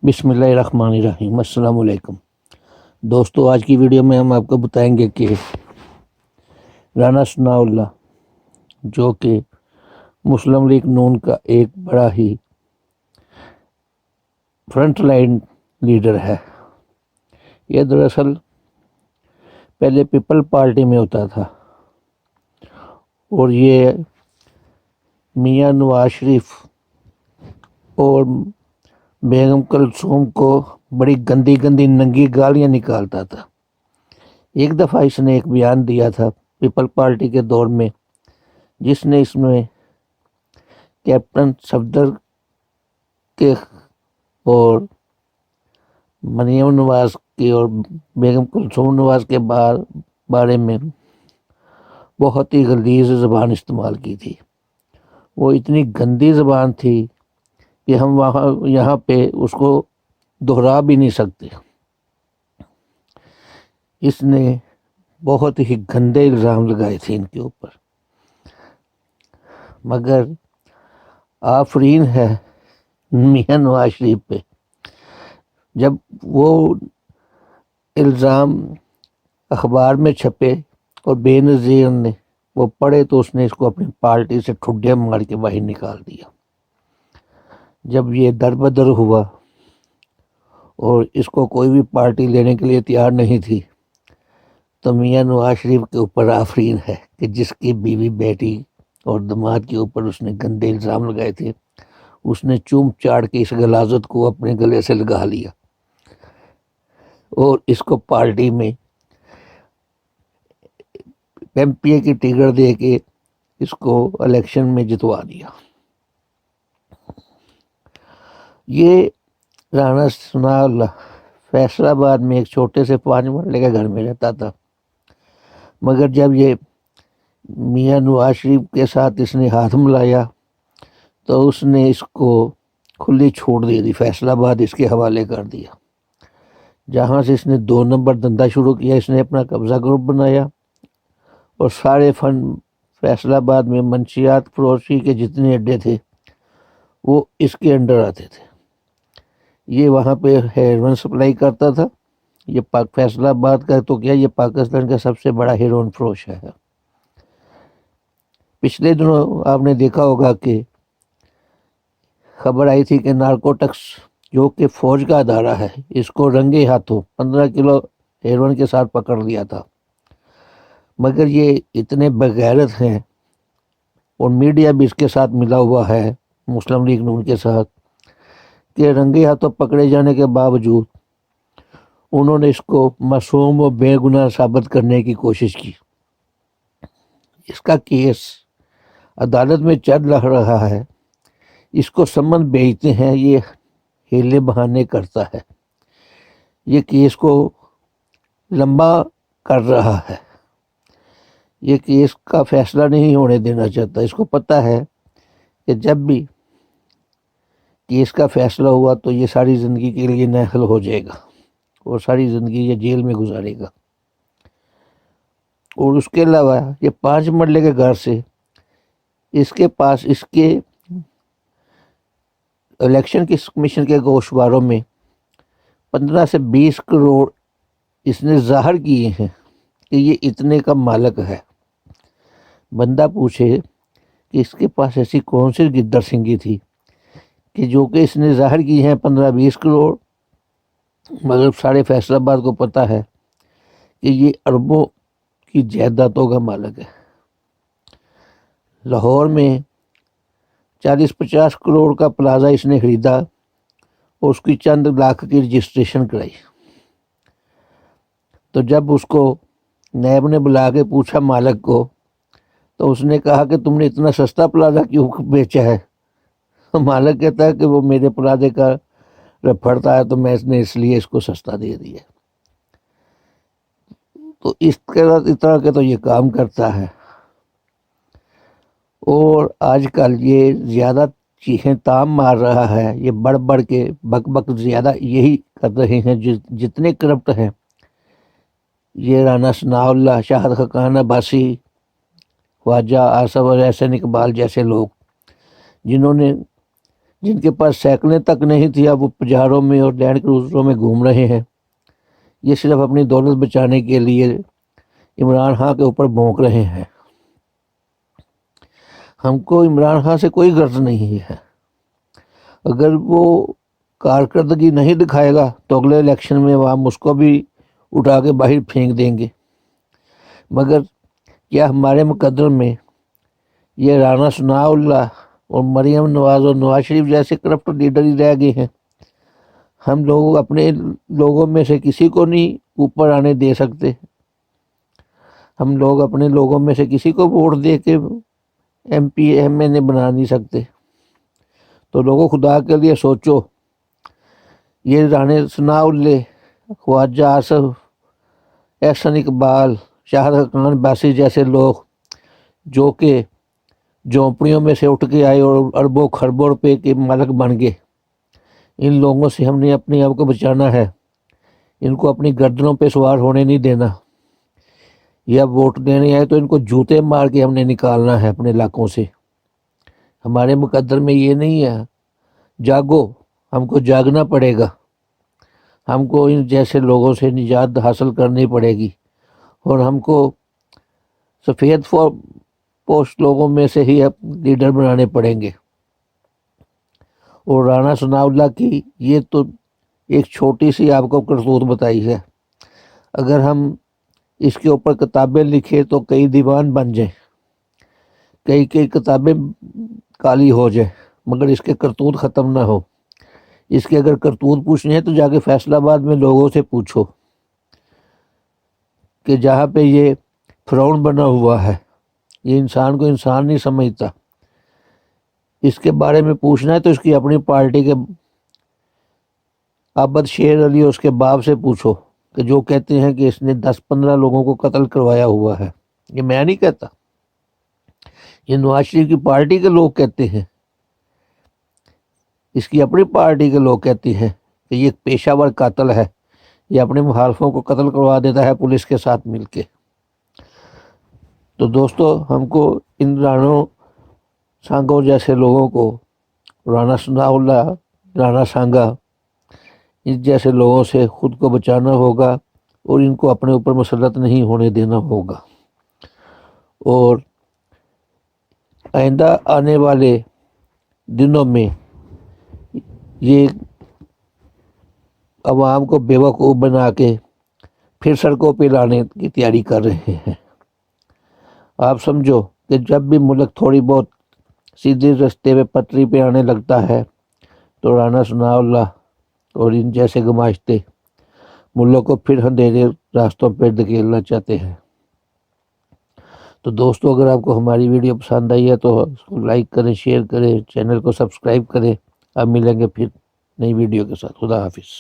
بسم اللہ الرحمن الرحیم۔ السلام علیکم دوستو، آج کی ویڈیو میں ہم آپ کو بتائیں گے کہ رانا ثناء اللہ جو کہ مسلم لیگ نون کا ایک بڑا ہی فرنٹ لائن لیڈر ہے، یہ دراصل پہلے پیپل پارٹی میں ہوتا تھا اور یہ میاں نواز شریف اور بیگم کلثوم کو بڑی گندی گندی ننگی گالیاں نکالتا تھا۔ ایک دفعہ اس نے ایک بیان دیا تھا پیپل پارٹی کے دور میں، جس نے اس میں کیپٹن صفدر کے اور مریم نواز کے اور بیگم کلثوم نواز کے بارے میں بہت ہی غلیظ زبان استعمال کی تھی۔ وہ اتنی گندی زبان تھی کہ ہم یہاں پہ اس کو دہرا بھی نہیں سکتے۔ اس نے بہت ہی گندے الزام لگائے تھے ان کے اوپر، مگر آفرین ہے میاں نواز شریف پہ، جب وہ الزام اخبار میں چھپے اور بے نظیر نے وہ پڑھے تو اس نے اس کو اپنی پارٹی سے ٹھڈیاں مار کے باہر نکال دیا۔ جب یہ در بدر ہوا اور اس کو کوئی بھی پارٹی لینے کے لیے تیار نہیں تھی تو میاں نواز شریف کے اوپر آفرین ہے کہ جس کی بیوی بیٹی اور داماد کے اوپر اس نے گندے الزام لگائے تھے، اس نے چوم چاڑ کے اس غلاظت کو اپنے گلے سے لگا لیا اور اس کو پارٹی میں ایم پی اے کی ٹکٹ دے کے اس کو الیکشن میں جتوا دیا۔ یہ رانا ثناء اللہ فیصل آباد میں ایک چھوٹے سے 5 محلے کے گھر میں رہتا تھا، مگر جب یہ میاں نواز شریف کے ساتھ اس نے ہاتھ ملایا تو اس نے اس کو کھلی چھوٹ دے دی، فیصل آباد اس کے حوالے کر دیا، جہاں سے اس نے 2 نمبر دھندا شروع کیا۔ اس نے اپنا قبضہ گروپ بنایا اور سارے فنڈ فیصل آباد میں منشیات فروشی کے جتنے اڈے تھے وہ اس کے انڈر آتے تھے۔ یہ وہاں پہ ہیروئن سپلائی کرتا تھا۔ یہ فیصل آباد کا تو کیا، یہ پاکستان کا سب سے بڑا ہیروئن فروش ہے۔ پچھلے دنوں آپ نے دیکھا ہوگا کہ خبر آئی تھی کہ نارکوٹکس جو کہ فوج کا ادارہ ہے، اس کو رنگے ہاتھوں 15 کلو ہیروئن کے ساتھ پکڑ لیا تھا، مگر یہ اتنے بغیرت ہیں اور میڈیا بھی اس کے ساتھ ملا ہوا ہے مسلم لیگ نون کے ساتھ کہ رنگے ہاتھوں پکڑے جانے کے باوجود انہوں نے اس کو معصوم و بے گناہ ثابت کرنے کی کوشش کی۔ اس کا کیس عدالت میں چل رہا ہے، اس کو سمن بھیجتے ہیں، یہ ہیلے بہانے کرتا ہے، یہ کیس کو لمبا کر رہا ہے، یہ کیس کا فیصلہ نہیں ہونے دینا چاہتا۔ اس کو پتہ ہے کہ جب بھی کیس کا فیصلہ ہوا تو یہ ساری زندگی کے لیے نااہل ہو جائے گا اور ساری زندگی یہ جیل میں گزارے گا۔ اور اس کے علاوہ یہ 5 مرلے کے گھر سے اس کے پاس اس کے الیکشن کی کمیشن کے گوشواروں میں 15 سے 20 کروڑ اس نے ظاہر کیے ہیں کہ یہ اتنے کا مالک ہے۔ بندہ پوچھے کہ اس کے پاس ایسی کون سی گدر سنگی تھی کہ جو کہ اس نے ظاہر کی ہیں 15-20 کروڑ، مگر سارے فیصل آباد کو پتہ ہے کہ یہ اربوں کی جائیدادوں کا مالک ہے۔ لاہور میں 40-50 کروڑ کا پلازا اس نے خریدا اور اس کی چند لاکھ کی رجسٹریشن کرائی۔ تو جب اس کو نیب نے بلا کے پوچھا مالک کو تو اس نے کہا کہ تم نے اتنا سستا پلازا کیوں بیچا ہے؟ تو مالک کہتا ہے کہ وہ میرے پلازے کا رفڑتا ہے تو میں نے اس لیے اس کو سستا دے دیا۔ تو اس طرح کے تو یہ کام کرتا ہے، اور آج کل یہ زیادہ چیخیں تام مار رہا ہے، یہ بڑھ بڑھ کے بک بک زیادہ یہی کر رہے ہیں جتنے کرپٹ ہیں۔ یہ رانا ثناء اللہ، شاہد خاقان عباسی، خواجہ آصف اور احسن اقبال جیسے لوگ جنہوں نے جن کے پاس سائیکلیں تک نہیں تھی اب وہ پجاروں میں اور لینڈ کروزروں میں گھوم رہے ہیں، یہ صرف اپنی دولت بچانے کے لیے عمران خان کے اوپر بھونک رہے ہیں۔ ہم کو عمران خان سے کوئی غرض نہیں ہے، اگر وہ کارکردگی نہیں دکھائے گا تو اگلے الیکشن میں ہم اس کو بھی اٹھا کے باہر پھینک دیں گے۔ مگر کیا ہمارے مقدر میں یہ رانا ثناء اللہ اور مریم نواز اور نواز شریف جیسے کرپٹ لیڈر ہی رہ گئے ہیں؟ ہم لوگ اپنے لوگوں میں سے کسی کو نہیں اوپر آنے دے سکتے، ہم لوگ اپنے لوگوں میں سے کسی کو ووٹ دے کے ایم پی ایم این اے بنا نہیں سکتے۔ تو لوگوں خدا کے لیے سوچو، یہ رانا ثناء اللہ، خواجہ آصف، احسن اقبال، شاہد خان باسی جیسے لوگ جو کہ جھونپڑیوں میں سے اٹھ کے آئے اور اربوں خربوں روپے کے مالک بن گئے، ان لوگوں سے ہم نے اپنے آپ کو بچانا ہے، ان کو اپنی گردنوں پہ سوار ہونے نہیں دینا۔ یا ووٹ دینے آئے تو ان کو جوتے مار کے ہم نے نکالنا ہے اپنے علاقوں سے۔ ہمارے مقدر میں یہ نہیں ہے، جاگو، ہم کو جاگنا پڑے گا، ہم کو ان جیسے لوگوں سے نجات حاصل کرنی پڑے گی، اور ہم کو سفید پوسٹ لوگوں میں سے ہی لیڈر بنانے پڑیں گے۔ اور رانا ثناء اللہ کی یہ تو ایک چھوٹی سی آپ کو کرتوت بتائی ہے، اگر ہم اس کے اوپر کتابیں لکھے تو کئی دیوان بن جائیں، کئی کتابیں کالی ہو جائیں، مگر اس کے کرتوت ختم نہ ہو۔ اس کے اگر کرتوت پوچھنے ہیں تو جا کے فیصل آباد میں لوگوں سے پوچھو کہ جہاں پہ یہ فرعون بنا ہوا ہے، یہ انسان کو انسان نہیں سمجھتا، اس کے بارے میں پوچھنا ہے تو اس کی اپنی پارٹی کے عابد شیر علی اور اس کے باپ سے پوچھو، کہ جو کہتے ہیں کہ اس نے 10-15 لوگوں کو قتل کروایا ہوا ہے۔ یہ میں نہیں کہتا، یہ نواز شریف کی پارٹی کے لوگ کہتے ہیں، اس کی اپنی پارٹی کے لوگ کہتے ہیں کہ یہ پیشہ ور قاتل ہے، یہ اپنے مخالفوں کو قتل کروا دیتا ہے پولیس کے ساتھ مل کے۔ تو دوستو، ہم کو ان رانوں سانگوں جیسے لوگوں کو، رانا ثناء اللہ، رانا سانگا، اس جیسے لوگوں سے خود کو بچانا ہوگا اور ان کو اپنے اوپر مسلط نہیں ہونے دینا ہوگا۔ اور آئندہ آنے والے دنوں میں یہ عوام کو بیوقوف بنا کے پھر سڑکوں پہ لانے کی تیاری کر رہے ہیں۔ آپ سمجھو کہ جب بھی ملک تھوڑی بہت سیدھے رستے پہ پٹری پہ آنے لگتا ہے تو رانا ثناء اللہ اور ان جیسے گماشتے ملک کو پھر اندھیرے راستوں پہ دھکیلنا چاہتے ہیں۔ تو دوستو، اگر آپ کو ہماری ویڈیو پسند آئی ہے تو اس کو لائک کریں، شیئر کریں، چینل کو سبسکرائب کریں۔ اب ملیں گے پھر نئی ویڈیو کے ساتھ۔ خدا حافظ۔